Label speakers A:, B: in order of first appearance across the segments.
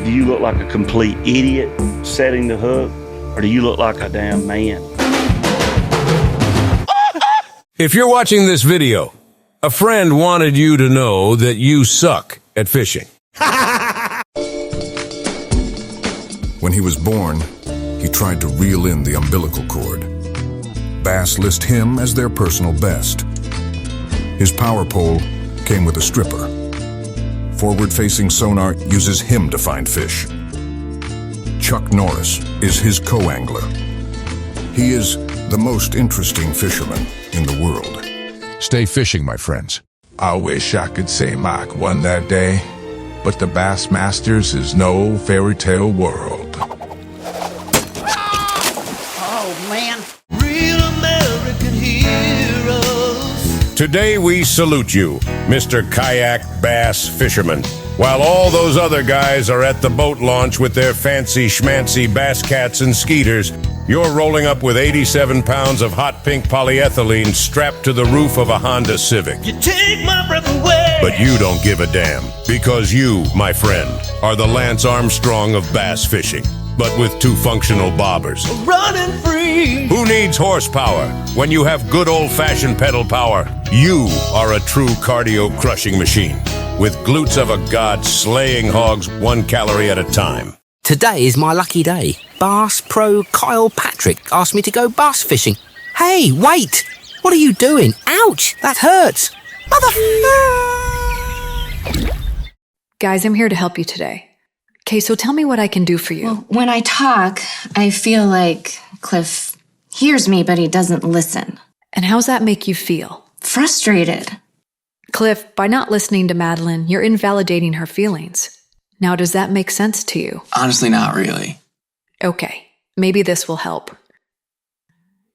A: do you look like a complete idiot setting the hook, or do you look like a damn man?
B: If you're watching this video, a friend wanted you to know that you suck at fishing.
C: When he was born, he tried to reel in the umbilical cord. Bass list him as their personal best. His power pole came with a stripper. Forward-facing sonar uses him to find fish. Chuck Norris is his co-angler. He is the most interesting fisherman in the world.
D: Stay fishing, my friends.
E: I wish I could say Mike won that day, but the Bassmasters is no fairy tale world.
F: Oh, man. Real American heroes.
B: Today we salute you, Mr. Kayak Bass Fisherman. While all those other guys are at the boat launch with their fancy schmancy bass cats and skeeters, you're rolling up with 87 pounds of hot pink polyethylene strapped to the roof of a Honda Civic.
F: You take my breath away.
B: But you don't give a damn, because you, my friend, are the Lance Armstrong of bass fishing, but with two functional bobbers.
F: Running free.
B: Who needs horsepower when you have good old-fashioned pedal power? You are a true cardio-crushing machine, with glutes of a god slaying hogs 1 calorie at a time.
G: Today is my lucky day. Bass Pro Kyle Patrick asked me to go bass fishing. Hey, wait! What are you doing? Ouch! That hurts!
H: Guys, I'm here to help you today. Okay, so tell me what I can do for you.
I: Well, when I talk, I feel like Cliff hears me, but he doesn't listen.
H: And how's that make you feel?
I: Frustrated.
H: Cliff, by not listening to Madeline, you're invalidating her feelings. Now, does that make sense to you?
J: Honestly, not really.
H: Okay, maybe this will help.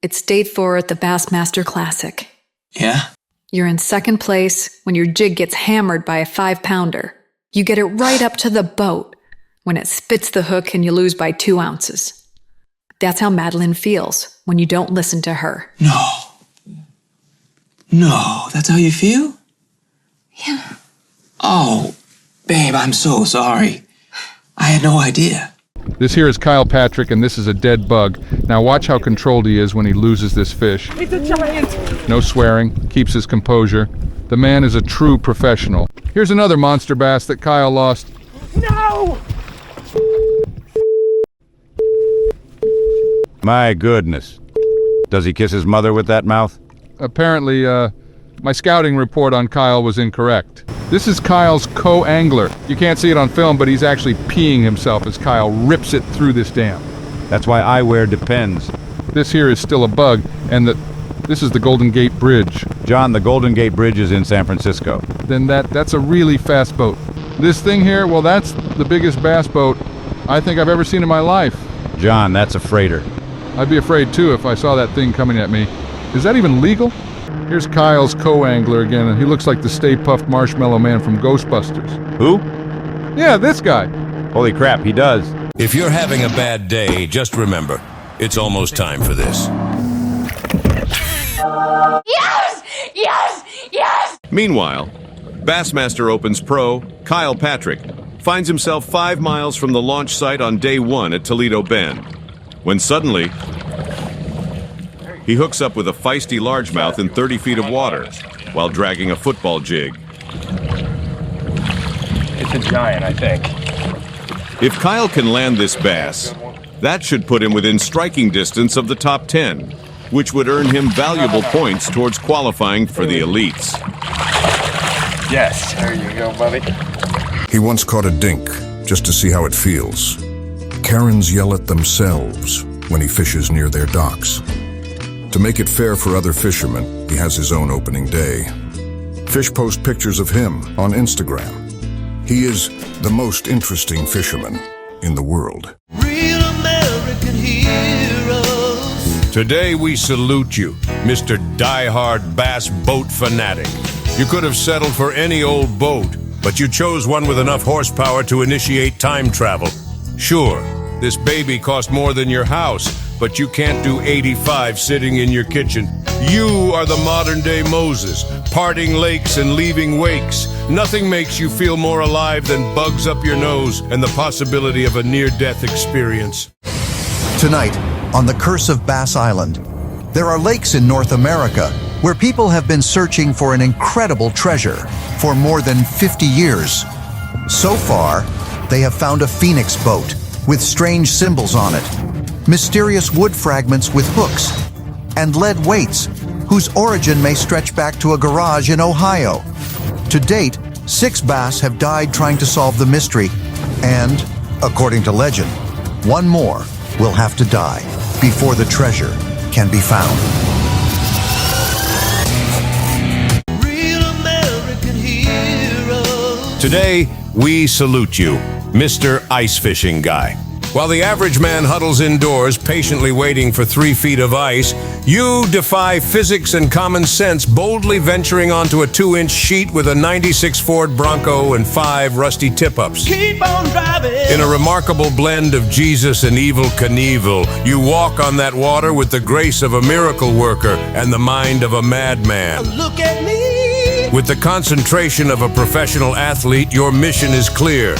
H: It's day 4 at the Bassmaster Classic.
J: Yeah?
H: You're in second place when your jig gets hammered by a 5-pounder. You get it right up to the boat when it spits the hook and you lose by 2 ounces. That's how Madeline feels when you don't listen to her.
J: No, that's how you feel?
I: Yeah.
J: Oh, babe, I'm so sorry. I had no idea.
K: This here is Kyle Patrick, and this is a dead bug. Now watch how controlled he is when he loses this fish.
F: It's a giant.
K: No swearing, keeps his composure. The man is a true professional. Here's another monster bass that Kyle lost.
F: No!
L: My goodness. Does he kiss his mother with that mouth?
K: Apparently, my scouting report on Kyle was incorrect. This is Kyle's co-angler. You can't see it on film, but he's actually peeing himself as Kyle rips it through this dam.
L: That's why I wear Depends.
K: This here is still a bug, and this is the Golden Gate Bridge.
L: John, the Golden Gate Bridge is in San Francisco.
K: Then that's a really fast boat. This thing here, well, that's the biggest bass boat I think I've ever seen in my life.
L: John, that's a freighter.
K: I'd be afraid too if I saw that thing coming at me. Is that even legal? Here's Kyle's co-angler again, and he looks like the Stay Puft Marshmallow Man from Ghostbusters.
L: Who?
K: Yeah, this guy.
L: Holy crap, he does.
B: If you're having a bad day, just remember, it's almost time for this.
M: Yes! Yes! Yes!
N: Meanwhile, Bassmaster Opens pro Kyle Patrick finds himself 5 miles from the launch site on day 1 at Toledo Bend, when suddenly he hooks up with a feisty largemouth in 30 feet of water while dragging a football jig.
O: It's a giant, I think.
N: If Kyle can land this bass, that should put him within striking distance of the top 10, which would earn him valuable points towards qualifying for the elites.
O: Yes, there you go, buddy.
C: He once caught a dink just to see how it feels. Karens yell at themselves when he fishes near their docks. To make it fair for other fishermen, he has his own opening day. Fish post pictures of him on Instagram. He is the most interesting fisherman in the world.
F: Real American heroes.
B: Today we salute you, Mr. Die-Hard Bass Boat Fanatic. You could have settled for any old boat, but you chose one with enough horsepower to initiate time travel. Sure, this baby cost more than your house, but you can't do 85 sitting in your kitchen. You are the modern-day Moses, parting lakes and leaving wakes. Nothing makes you feel more alive than bugs up your nose and the possibility of a near-death experience.
P: Tonight, on the Curse of Bass Island, there are lakes in North America where people have been searching for an incredible treasure for more than 50 years. So far, they have found a phoenix boat with strange symbols on it, mysterious wood fragments with hooks, and lead weights whose origin may stretch back to a garage in Ohio. To date, 6 bass have died trying to solve the mystery, and, according to legend, 1 more will have to die before the treasure can be found.
F: Real American heroes.
B: Today, we salute you, Mr. Ice Fishing Guy. While the average man huddles indoors, patiently waiting for 3 feet of ice, you defy physics and common sense, boldly venturing onto a 2-inch sheet with a 96 Ford Bronco and 5 rusty tip-ups.
F: Keep on driving.
B: In a remarkable blend of Jesus and Evel Knievel, you walk on that water with the grace of a miracle worker and the mind of a madman.
F: Look at me.
B: With the concentration of a professional athlete, your mission is clear: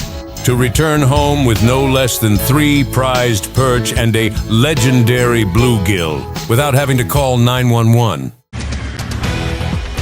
B: to return home with no less than 3 prized perch and a legendary bluegill without having to call 911.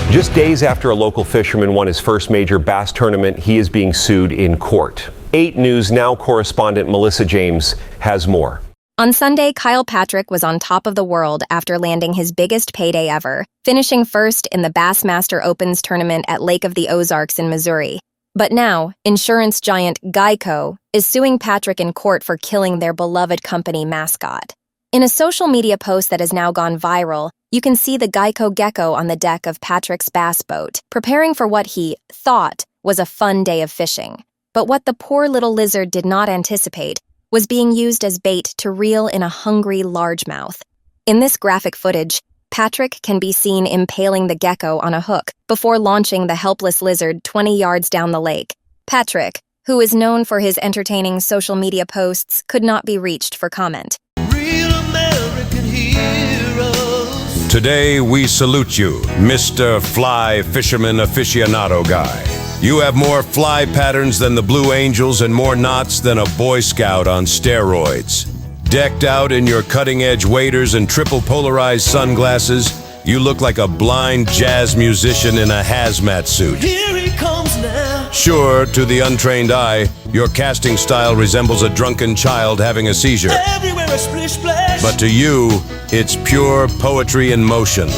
Q: Just days after a local fisherman won his first major bass tournament, he is being sued in court. 8 News Now correspondent Melissa James has more.
R: On Sunday, Kyle Patrick was on top of the world after landing his biggest payday ever, finishing first in the Bassmaster Opens tournament at Lake of the Ozarks in Missouri. But now, insurance giant Geico is suing Patrick in court for killing their beloved company mascot. In a social media post that has now gone viral, you can see the Geico Gecko on the deck of Patrick's bass boat, preparing for what he thought was a fun day of fishing. But what the poor little lizard did not anticipate was being used as bait to reel in a hungry largemouth. In this graphic footage, Patrick can be seen impaling the gecko on a hook before launching the helpless lizard 20 yards down the lake. Patrick, who is known for his entertaining social media posts, could not be reached for comment.
F: Real American heroes.
B: Today, we salute you, Mr. Fly Fisherman Aficionado Guy. You have more fly patterns than the Blue Angels and more knots than a Boy Scout on steroids. Decked out in your cutting-edge waders and triple polarized sunglasses, you look like a blind jazz musician in a hazmat suit.
F: Here he comes now.
B: Sure, to the untrained eye, your casting style resembles a drunken child having a seizure.
F: Everywhere a splish splash.
B: But to you, it's pure poetry in motion.